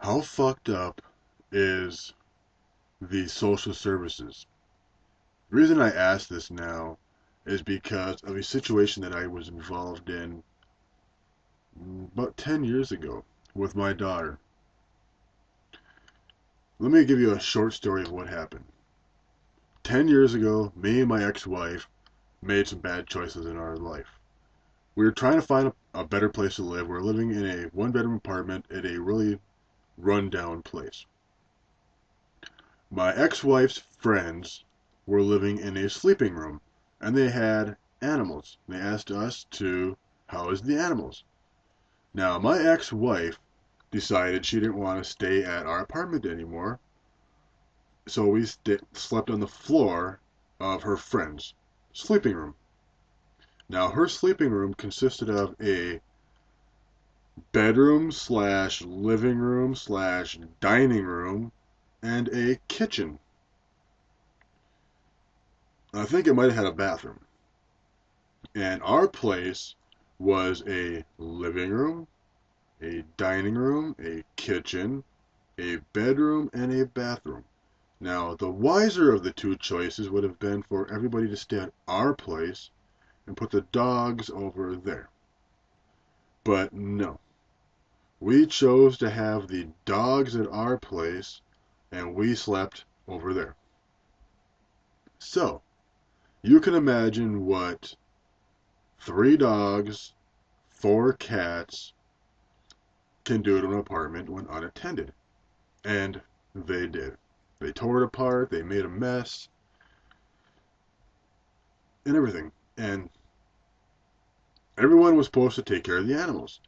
How fucked up is the social services? The reason I ask this now is because of a situation that I was involved in about 10 years ago with my daughter. Let me give you a short story of what happened. 10 years ago, me and my ex-wife made some bad choices in our life. We were trying to find a better place to live. We were living in a one-bedroom apartment at a really run-down place. My ex-wife's friends were living in a sleeping room, and they had animals. They asked us to house the animals. Now, my ex-wife decided she didn't want to stay at our apartment anymore, so we slept on the floor of her friend's sleeping room. Now, her sleeping room consisted of a bedroom slash living room slash dining room and a kitchen. I think it might have had a bathroom. And our place was a living room, a dining room, a kitchen, a bedroom, and a bathroom. Now, the wiser of the two choices would have been for everybody to stay at our place and put the dogs over there. But no. We chose to have the dogs at our place, and we slept over there. So, you can imagine what 3 dogs, 4 cats can do to an apartment when unattended. And they did. They tore it apart, they made a mess, and everything. And everyone was supposed to take care of the animals.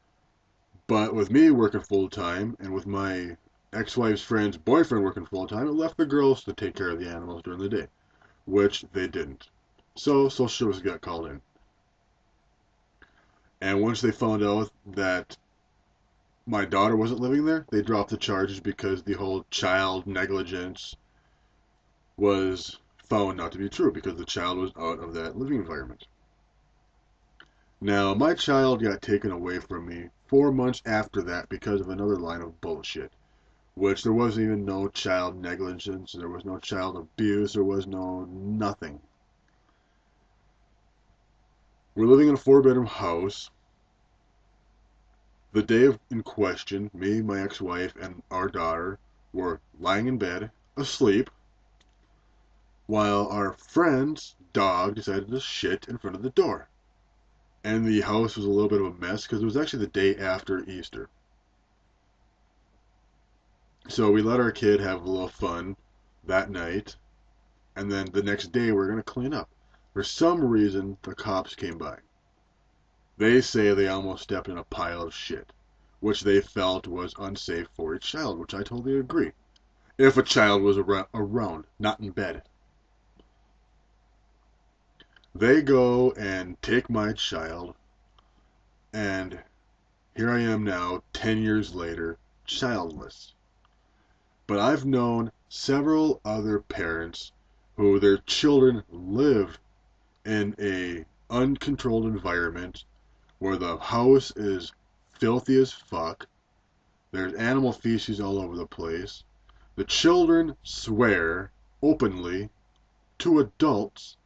But with me working full time, and with my ex-wife's friend's boyfriend working full time, it left the girls to take care of the animals during the day, which they didn't. So social services got called in. And once they found out that my daughter wasn't living there, they dropped the charges because the whole child negligence was found not to be true because the child was out of that living environment. Now, my child got taken away from me 4 months after that because of another line of bullshit, which there wasn't even no child negligence, there was no child abuse, there was no nothing. We're living in a 4-bedroom house. The day in question, me, my ex-wife, and our daughter were lying in bed, asleep, while our friend's dog decided to shit in front of the door. And the house was a little bit of a mess because it was actually the day after Easter. So we let our kid have a little fun that night, and then the next day we're going to clean up. For some reason, the cops came by. They say they almost stepped in a pile of shit, which they felt was unsafe for a child, which I totally agree. If a child was around, not in bed. They go and take my child, and here I am now, 10 years later, childless. But I've known several other parents who their children live in a uncontrolled environment where the house is filthy as fuck, there's animal feces all over the place, the children swear openly to adults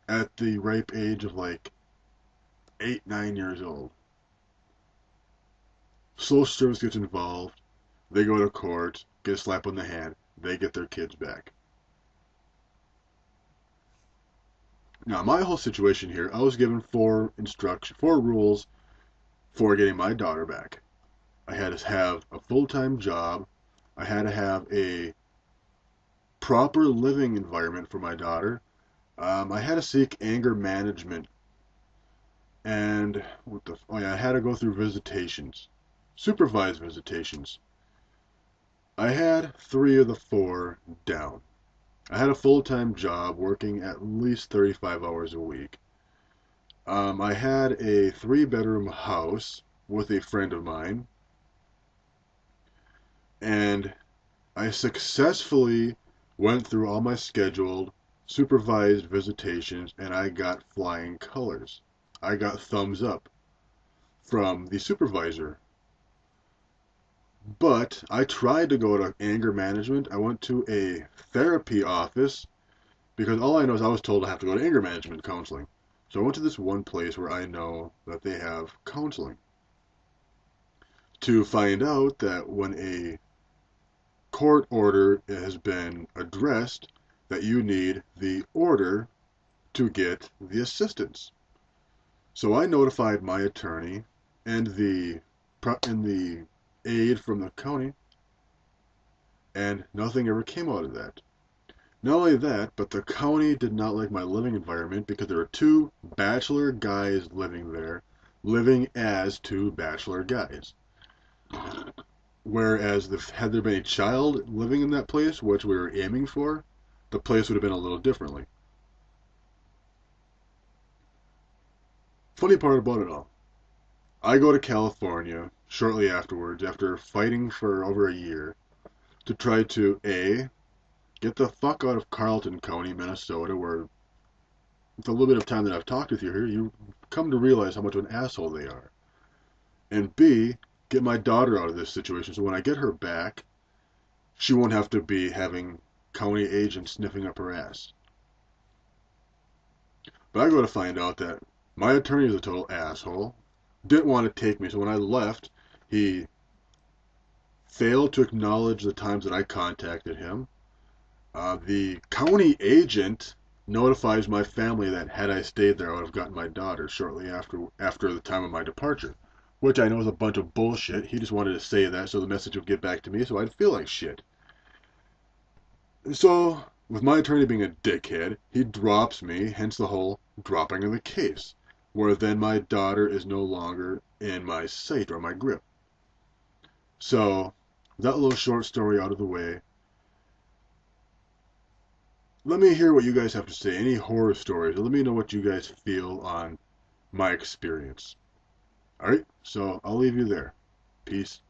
at the ripe age of like 8, 9 years old. Social service gets involved, they go to court, get a slap on the hand, they get their kids back. Now, my whole situation here, I was given 4 rules for getting my daughter back. I had to have a full-time job, I had to have a proper living environment for my daughter, I had to seek anger management, and I had to go through visitations, supervised visitations. I had 3 of the 4 down. I had a full-time job working at least 35 hours a week. I had a 3-bedroom house with a friend of mine, and I successfully went through all my scheduled supervised visitations, and I got flying colors. I got thumbs up from the supervisor. But I tried to go to anger management. I went to a therapy office because all I know is I was told I have to go to anger management counseling. So I went to this one place where I know that they have counseling to find out that when a court order has been addressed, that you need the order to get the assistance. So I notified my attorney and the aide from the county, and nothing ever came out of that. Not only that, but the county did not like my living environment because there were two bachelor guys living there, living as two bachelor guys. Whereas had there been a child living in that place, which we were aiming for, the place would have been a little differently. Funny part about it all, I go to California shortly afterwards, after fighting for over a year, to try to A, get the fuck out of Carleton County, Minnesota, where with a little bit of time that I've talked with you here, you come to realize how much of an asshole they are. And B, get my daughter out of this situation so when I get her back, she won't have to be having county agents sniffing up her ass. But I go to find out that my attorney is a total asshole, didn't want to take me, so when I left, he failed to acknowledge the times that I contacted him. The county agent notifies my family that had I stayed there, I would have gotten my daughter shortly after the time of my departure, which I know is a bunch of bullshit. He just wanted to say that so the message would get back to me, so I'd feel like shit. So, with my attorney being a dickhead, he drops me, hence the whole dropping of the case, where then my daughter is no longer in my sight or my grip. So, that little short story out of the way, let me hear what you guys have to say. Any horror stories? Let me know what you guys feel on my experience. Alright, so I'll leave you there. Peace.